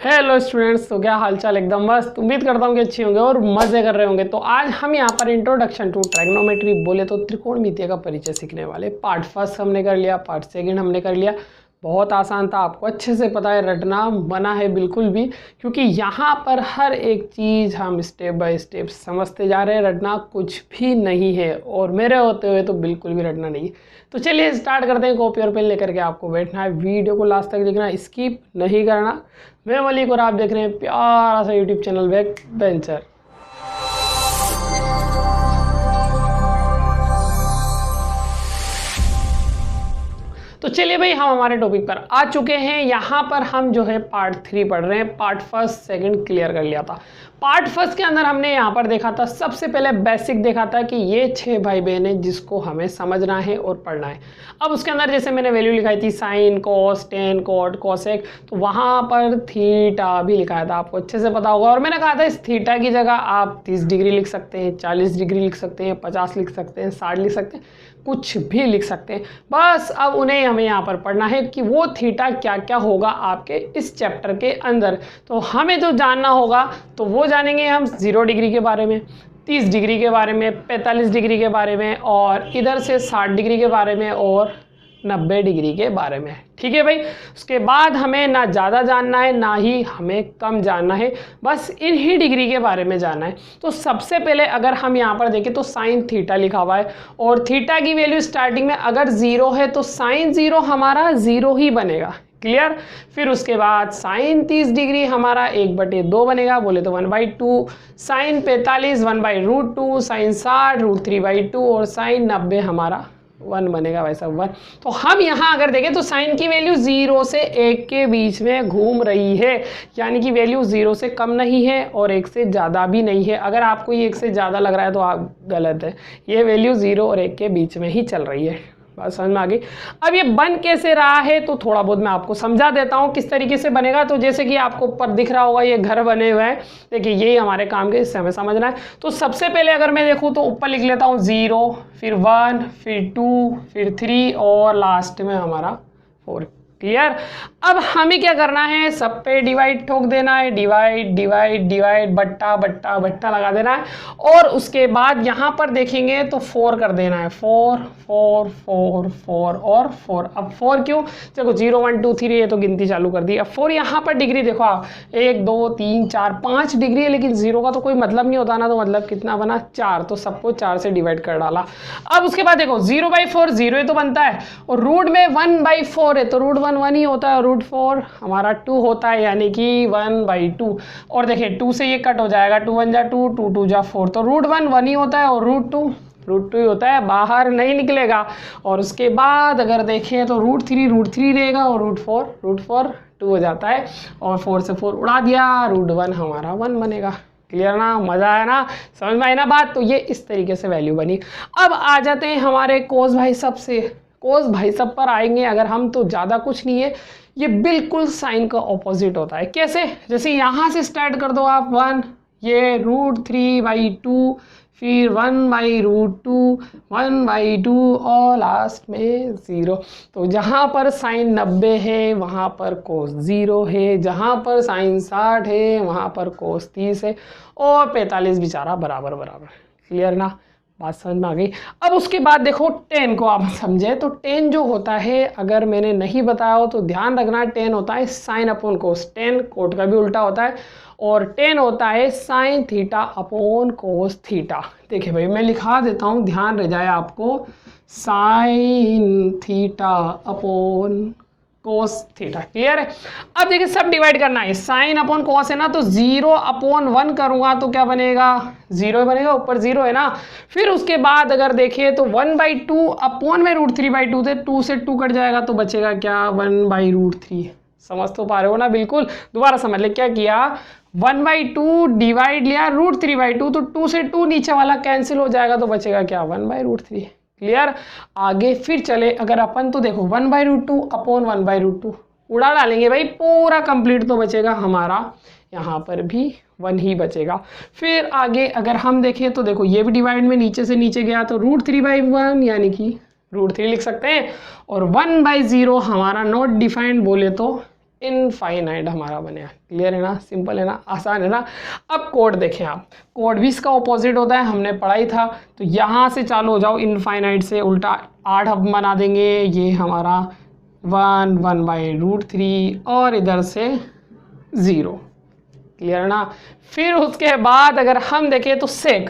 Hello students, तो क्या हालचाल? एकदम मस्त। उम्मीद करता हूँ कि अच्छे होंगे और मज़े कर रहे होंगे। तो आज हम यहाँ पर इंट्रोडक्शन टू ट्राइग्नोमेट्री बोले तो त्रिकोणमितीय का परिचय सीखने वाले। पार्ट फर्स्ट हमने कर लिया, पार्ट सेकंड हमने कर लिया। बहुत आसान था, आपको अच्छे से पता है, रटना बना है बिल्कुल भी, क्योंकि यहाँ पर हर एक चीज़ हम स्टेप बाय स्टेप समझते जा रहे हैं। रटना कुछ भी नहीं है और मेरे होते हुए तो बिल्कुल भी रटना नहीं। तो चलिए स्टार्ट करते हैं। कॉपी और पेन लेकर के आपको बैठना है, वीडियो को लास्ट तक देखना, स्किप नहीं करना। मैं मलिक और आप देख रहे हैं प्यारा सा यूट्यूब चैनल बैक बेंचर। तो चलिए भाई, हम हमारे टॉपिक पर आ चुके हैं। यहाँ पर हम जो है पार्ट 3 पढ़ रहे हैं। पार्ट फर्स्ट सेकंड क्लियर कर लिया था। पार्ट फर्स्ट के अंदर हमने यहाँ पर देखा था, सबसे पहले बेसिक देखा था कि ये 6 भाई बहन हैं जिसको हमें समझना है और पढ़ना है। अब उसके अंदर जैसे मैंने वैल्यू लिखाई थी sine, cos, tan, cot, cosec, तो वहाँ पर थीटा भी लिखाया था, आपको अच्छे से पता होगा। और मैंने कहा था इस थीटा की जगह आप 30 डिग्री लिख सकते हैं, 40 डिग्री लिख सकते हैं, 50 लिख सकते हैं, 60 लिख सकते हैं, कुछ भी लिख सकते हैं। बस अब उन्हें हमें यहाँ पर पढ़ना है कि वो थीटा क्या क्या होगा आपके इस चैप्टर के अंदर। तो हमें जो जानना होगा तो वो जानेंगे हम 0 डिग्री के बारे में, 30 डिग्री के बारे में, 45 डिग्री के बारे में, और इधर से 60 डिग्री के बारे में और 90 डिग्री के बारे में। ठीक है भाई। उसके बाद हमें ना ज़्यादा जानना है ना ही हमें कम जानना है, बस इन ही डिग्री के बारे में जानना है। तो सबसे पहले अगर हम यहाँ पर देखें तो साइन थीटा लिखा हुआ है और थीटा की वैल्यू स्टार्टिंग में अगर 0 है तो साइन 0 हमारा 0 ही बनेगा। क्लियर। फिर उसके बाद साइन 30 डिग्री हमारा 1/2 बनेगा, बोले तो 1/2। साइन 45 1/√2, साइन 60 √3/2 और साइन 90 हमारा 1 बनेगा, वैसा 1। तो हम यहाँ अगर देखें तो साइन की वैल्यू 0 से 1 के बीच में घूम रही है, यानी कि वैल्यू 0 से कम नहीं है और 1 से ज़्यादा भी नहीं है। अगर आपको ये 1 से ज़्यादा लग रहा है तो आप गलत है, ये वैल्यू 0 और 1 के बीच में ही चल रही है। बात समझ में आ गई। अब ये बन कैसे रहा है तो थोड़ा बहुत मैं आपको समझा देता हूँ किस तरीके से बनेगा। तो जैसे कि आपको ऊपर दिख रहा होगा ये घर बने हुए हैं, देखिए यही हमारे काम के, इससे हमें समझना है। तो सबसे पहले अगर मैं देखूँ तो ऊपर लिख लेता हूँ 0, फिर 1, फिर 2, फिर 3 और लास्ट में हमारा 4। क्लियर। अब हमें क्या करना है, सब पे डिवाइड ठोक देना है, डिवाइड डिवाइड डिवाइड, बट्टा बट्टा बट्टा लगा देना है। और उसके बाद यहाँ पर देखेंगे तो 4 कर देना है, 4 4 4 4 और 4। अब 4 क्यों, देखो 0 1 2 3 ये तो गिनती चालू कर दी। अब 4 यहाँ पर डिग्री देखो आप, 1 2 3 4 5 डिग्री है, लेकिन 0 का तो कोई मतलब नहीं होता ना, तो मतलब कितना बना 4, तो सबको 4 से डिवाइड कर डाला। अब उसके बाद देखो 0/4 0 ही तो बनता है, और रूट में 1/4 है तो रूट 1 ही होता है, रूट 4 हमारा 2 होता है, यानी कि 1/2। और देखिए 2 से ये कट हो जाएगा, 2 1 जा 2, 2 2 जा 4, तो रूट 1 ही होता है और रूट 2 ही होता है, बाहर नहीं निकलेगा। और उसके बाद अगर देखें तो रूट 3 रहेगा और रूट 4 2 हो जाता है, और 4 से 4 उड़ा दिया, रूट 1 हमारा 1 बनेगा। क्लियर ना, मज़ा आया ना, समझ में आई ना बात। तो ये इस तरीके से वैल्यू बनी। अब आ जाते हैं हमारे कोस भाई साहब से। कोस भाई साहब पर आएंगे अगर हम, तो ज़्यादा कुछ नहीं है, ये बिल्कुल साइन का ऑपोजिट होता है। कैसे, जैसे यहाँ से स्टार्ट कर दो आप 1, ये √3/2, फिर 1/√2, 1/2 और लास्ट में 0। तो जहाँ पर साइन 90 है वहाँ पर कोस 0 है, जहाँ पर साइन 60 है वहाँ पर कोस 30 है, और 45 बेचारा बराबर बराबर। क्लियर ना, बात समझ में आ गई। अब उसके बाद देखो टेन को आप समझे, तो टेन जो होता है, अगर मैंने नहीं बताया हो तो ध्यान रखना, टेन होता है साइन अपॉन कोस। टेन कोट का भी उल्टा होता है, और टेन होता है sign theta upon cos theta. देखिए भाई मैं लिखा देता हूँ, ध्यान रह जाए आपको, sign theta upon cos theta. Clear है। अब देखिए सब डिवाइड करना है, साइन अपॉन कोस है ना, तो 0/1 करूंगा तो क्या बनेगा, 0 ही बनेगा, ऊपर 0 है ना। फिर उसके बाद अगर देखिए तो 1/2 अपॉन में √3/2 थे, 2 से 2 कट जाएगा तो बचेगा क्या, 1/√3। समझ तो पा रहे हो ना, बिल्कुल। दोबारा समझ ले, क्या किया, 1/2 डिवाइड लिया √3/2, तो 2 से 2 नीचे वाला कैंसिल हो जाएगा तो बचेगा क्या, 1/√3। क्लियर। आगे फिर चले अगर अपन, तो देखो 1/√2 अपॉन 1/√2 उड़ा डालेंगे भाई, पूरा कंप्लीट तो बचेगा हमारा, यहाँ पर भी 1 ही बचेगा। फिर आगे अगर हम देखें तो देखो ये भी डिवाइड में नीचे से नीचे गया, तो √3/1 यानी कि √3 लिख सकते हैं, और 1/0 हमारा नॉट डिफाइंड बोले तो इनफाइनाइट हमारा बनेगा। क्लियर है ना, सिंपल है ना, आसान है ना। अब कोड देखें आप, कोड भी इसका ऑपोजिट होता है, हमने पढ़ा ही था। तो यहाँ से चालू हो जाओ, इनफाइनाइट से उल्टा 8 हम बना देंगे, ये हमारा 1/√3 और इधर से 0। क्लियर है ना। फिर उसके बाद अगर हम देखें तो सेक,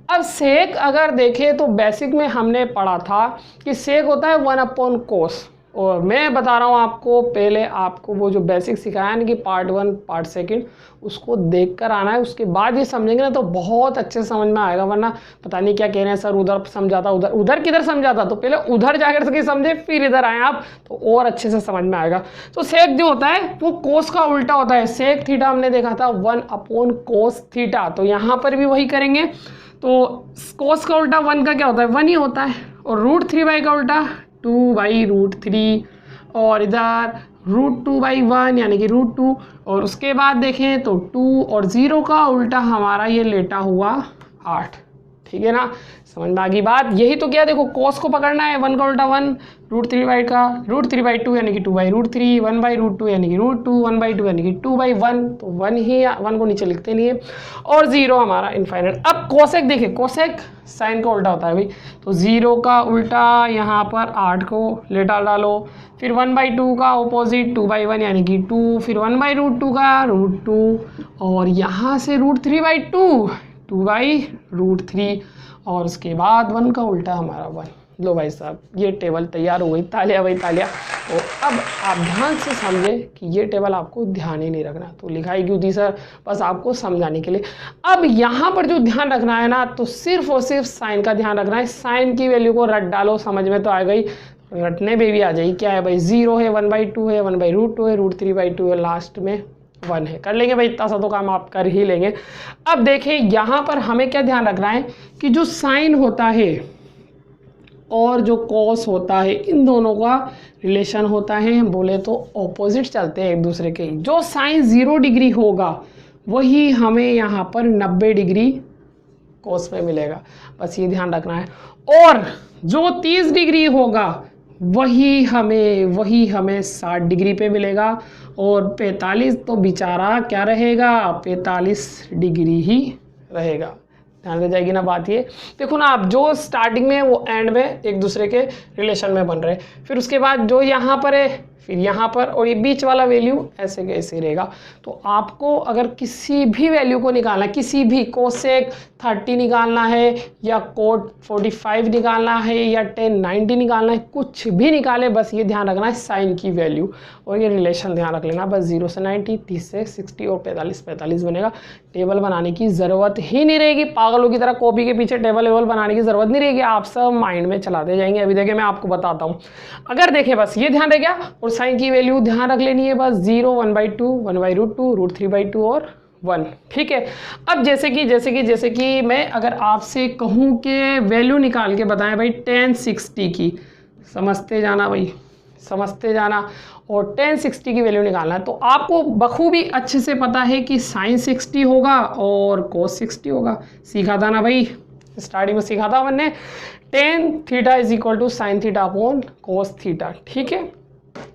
अब सेक अगर देखें तो बेसिक में हमने पढ़ा था कि सेक होता है 1/cos, और मैं बता रहा हूँ आपको, पहले आपको वो जो बेसिक सिखाया है ना कि पार्ट 1 पार्ट 2 उसको देख कर आना है, उसके बाद ये समझेंगे ना तो बहुत अच्छे से समझ में आएगा। वरना पता नहीं क्या कह रहे हैं सर, उधर समझाता, उधर किधर समझाता, तो पहले उधर जाकर के समझे फिर इधर आए आप तो और अच्छे से समझ में आएगा। तो सेक जो होता है वो कोस का उल्टा होता है। सेक थीटा हमने देखा था 1/cos थीटा, तो यहाँ पर भी वही करेंगे। तो कोस का उल्टा 1 का क्या होता है, 1 ही होता है, और √3 का उल्टा 2/√3, और इधर √2/1 यानी कि √2, और उसके बाद देखें तो 2 और 0 का उल्टा हमारा ये लेटा हुआ 8। ठीक है ना, समझ में आ गई बात। यही तो क्या, देखो कोस को पकड़ना है, 1 का उल्टा 1, √3 का √3/2 यानी कि 2/√3, 1/√2 यानी कि √2, 1/2 यानी कि 2/1, तो 1 ही, 1 को नीचे लिखते नहीं है, और 0 हमारा इनफाइनाइट। अब कोसेक देखें, कोसेक साइन का उल्टा होता है भाई, तो 0 का उल्टा यहाँ पर 8 को लेटा डालो, फिर 1/2 का ऑपोजिट 2/1 यानी कि 2, फिर 1/√2 का √2, और यहाँ से √3/2 2/√3, और उसके बाद 1 का उल्टा हमारा 1। लो भाई साहब, ये टेबल तैयार हो गई, तालियां भाई तालियां। तो अब आप ध्यान से समझे कि ये टेबल आपको ध्यान ही नहीं रखना, तो लिखाई क्यों थी सर, बस आपको समझाने के लिए। अब यहाँ पर जो ध्यान रखना है ना, तो सिर्फ और सिर्फ साइन का ध्यान रखना है। साइन की वैल्यू को रट डालो, समझ में तो आ गई, रटने में भी आ जाएगी। क्या है भाई, 0 है, 1/2 है, 1/√2 है, √3/2 है, लास्ट में 1 है। कर लेंगे भाई, इतना सा तो काम आप कर ही लेंगे। अब देखें यहाँ पर हमें क्या ध्यान रखना है कि जो साइन होता है और जो कॉस होता है, इन दोनों का रिलेशन होता है, बोले तो ऑपोजिट चलते हैं एक दूसरे के। जो साइन 0 डिग्री होगा वही हमें यहाँ पर 90 डिग्री कॉस में मिलेगा, बस ये ध्यान रखना है। और जो 30 डिग्री होगा वही हमें 60 डिग्री पे मिलेगा, और 45 तो बेचारा क्या रहेगा, 45 डिग्री ही रहेगा। ध्यान रह जाएगी ना बात ये। देखो ना आप, जो स्टार्टिंग में वो एंड में एक दूसरे के रिलेशन में बन रहे हैं, फिर उसके बाद जो यहाँ पर है, फिर यहाँ पर, और ये बीच वाला वैल्यू ऐसे कैसे रहेगा। तो आपको अगर किसी भी वैल्यू को निकालना, किसी भी कोसेक 30 निकालना है, या कोट 45 निकालना है, या tan 90 निकालना है, कुछ भी निकाले, बस ये ध्यान रखना है साइन की वैल्यू और ये रिलेशन ध्यान रख लेना। बस 0 से 90, 30 से 60 और 45 बनेगा। टेबल बनाने की ज़रूरत ही नहीं रहेगी, पागलों की तरह कॉपी के पीछे टेबल वेबल बनाने की ज़रूरत नहीं रहेगी, आप सब माइंड में चलाते जाएंगे। अभी देखिए मैं आपको बताता हूँ, अगर देखें बस ये ध्यान रह गया, और साइन की वैल्यू ध्यान रख लेनी है, बस 0, 1/2, 1/√2, √3/2 और 1। ठीक है। अब जैसे कि मैं अगर आपसे कहूँ कि वैल्यू निकाल के बताएं भाई tan 60 की, समझते जाना भाई, समझते जाना, और tan 60 की वैल्यू निकालना है, तो आपको बखूबी अच्छे से पता है कि sin 60 होगा और cos 60 होगा। सीखा था ना भाई, स्टार्टिंग में सीखा था हमने, tan theta is equal to sine theta upon cos theta. ठीक है,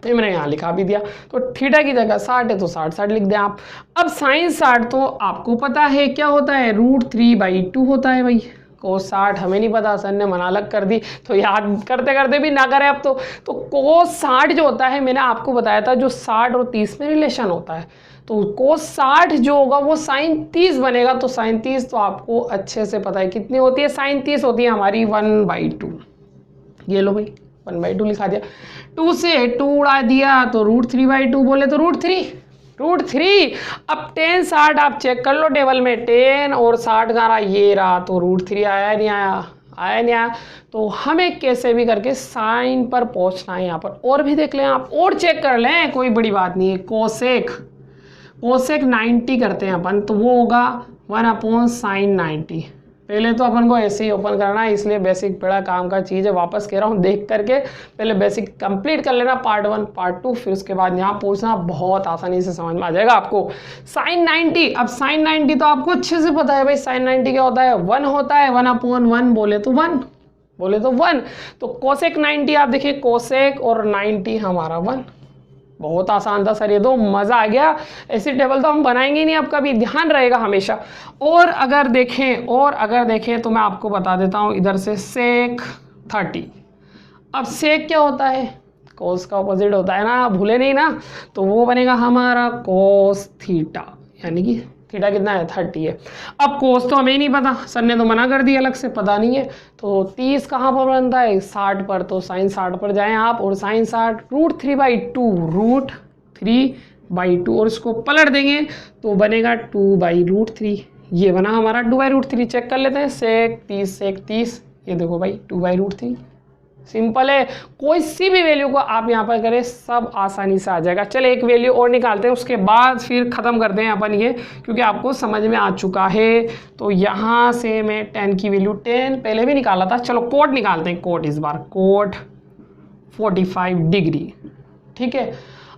ये मैंने यहाँ लिखा भी दिया। तो थीटा की जगह 60 है तो 60 लिख दें आप। अब साइन 60 तो आपको पता है क्या होता है, √3/2 होता है भाई। कोस 60 हमें नहीं पता, सर ने मना अलग कर दी, तो याद करते करते भी ना करें अब तो कोस 60 जो होता है, मैंने आपको बताया था जो 60 और 30 में रिलेशन होता है, तो कोस 60 जो होगा वो साइन 30 बनेगा। तो साइन 30 तो आपको अच्छे से पता है कितनी होती है, साइन 30 होती है हमारी 1/2। ये लो भाई 1/2 लिखा दिया, 2 से 2 उड़ा दिया तो √3/2 बोले तो √3। अब tan 60 आप चेक कर लो टेबल में, tan और 60 का रहा ये रहा, तो √3 आया नहीं आया। तो हमें कैसे भी करके साइन पर पहुंचना है यहाँ पर। और भी देख लें आप, और चेक कर लें, कोई बड़ी बात नहीं है। कोसेक 90 करते हैं अपन, तो वो होगा 1/sin 90। पहले तो अपन को ऐसे ही ओपन करना है, इसलिए बेसिक बड़ा काम का चीज़ है, वापस कह रहा हूँ देख करके पहले बेसिक कंप्लीट कर लेना, पार्ट 1 पार्ट 2, फिर उसके बाद यहाँ पहुँचना बहुत आसानी से समझ में आ जाएगा आपको। साइन 90, अब साइन 90 तो आपको अच्छे से पता है भाई, साइन 90 क्या होता है, 1 होता है, 1/1 बोले तो 1। तो कोसेक 90 आप देखिए, कोसेक और 90 हमारा 1 बहुत आसान था सर, ये तो मज़ा आ गया। ऐसी टेबल तो हम बनाएंगे ही नहीं अब कभी, ध्यान रहेगा हमेशा। और अगर देखें तो मैं आपको बता देता हूँ इधर से सेक 30। अब सेक क्या होता है, कोस का ऑपोजिट होता है ना, भूले नहीं ना। तो वो बनेगा हमारा कोस थीटा, यानी कि थीटा कितना है 30 है। अब कोस तो हमें ही नहीं पता, सर ने तो मना कर दिया, अलग से पता नहीं है। तो 30 कहाँ पर बनता है 60 पर, तो साइन 60 पर जाएं आप, और साइन 60 √3/2 और इसको पलट देंगे तो बनेगा 2/√3। ये बना हमारा 2/√3। चेक कर लेते हैं, सेक 30, ये देखो भाई 2/√3। सिंपल है, कोई सी भी वैल्यू को आप यहाँ पर करें सब आसानी से आ जाएगा। चले एक वैल्यू और निकालते हैं, उसके बाद फिर ख़त्म करते हैं अपन ये, क्योंकि आपको समझ में आ चुका है। तो यहाँ से मैं 10 की वैल्यू 10 पहले भी निकाला था, चलो कोट निकालते हैं। कोट इस बार कोट 45 डिग्री, ठीक है।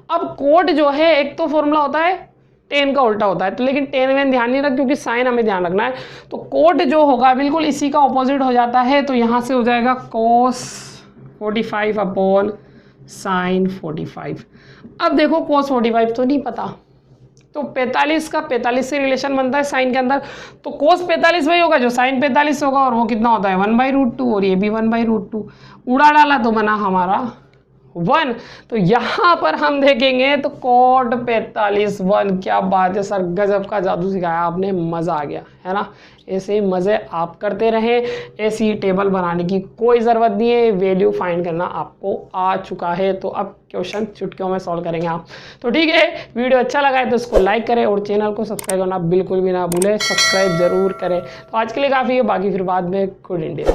अब कोट जो है एक तो फॉर्मूला होता है 10 का उल्टा होता है, तो लेकिन 10 में ध्यान नहीं रख, क्योंकि साइन हमें ध्यान रखना है। तो कोट जो होगा बिल्कुल इसी का ऑपोजिट हो जाता है, तो यहाँ से हो जाएगा कोस 45 अपॉन साइन 45। अब देखो कोस 45 तो नहीं पता, तो 45 का 45 से रिलेशन बनता है साइन के अंदर, तो कोस 45 वही होगा जो साइन 45 होगा, और वो कितना होता है 1/√2, और ये भी 1/√2। उड़ा डाला तो बना हमारा 1। तो यहाँ पर हम देखेंगे तो कोट 45 1। क्या बात है सर, गजब का जादू सिखाया आपने, मज़ा आ गया है ना। ऐसे मज़े आप करते रहें, ऐसी टेबल बनाने की कोई ज़रूरत नहीं है, वैल्यू फाइंड करना आपको आ चुका है। तो अब क्वेश्चन चुटकियों में सॉल्व करेंगे आप। तो ठीक है, वीडियो अच्छा लगा है तो इसको लाइक करें और चैनल को सब्सक्राइब करना बिल्कुल भी ना भूलें, सब्सक्राइब ज़रूर करें। तो आज के लिए काफ़ी है, बाकी फिर बाद में गुड इंडिया।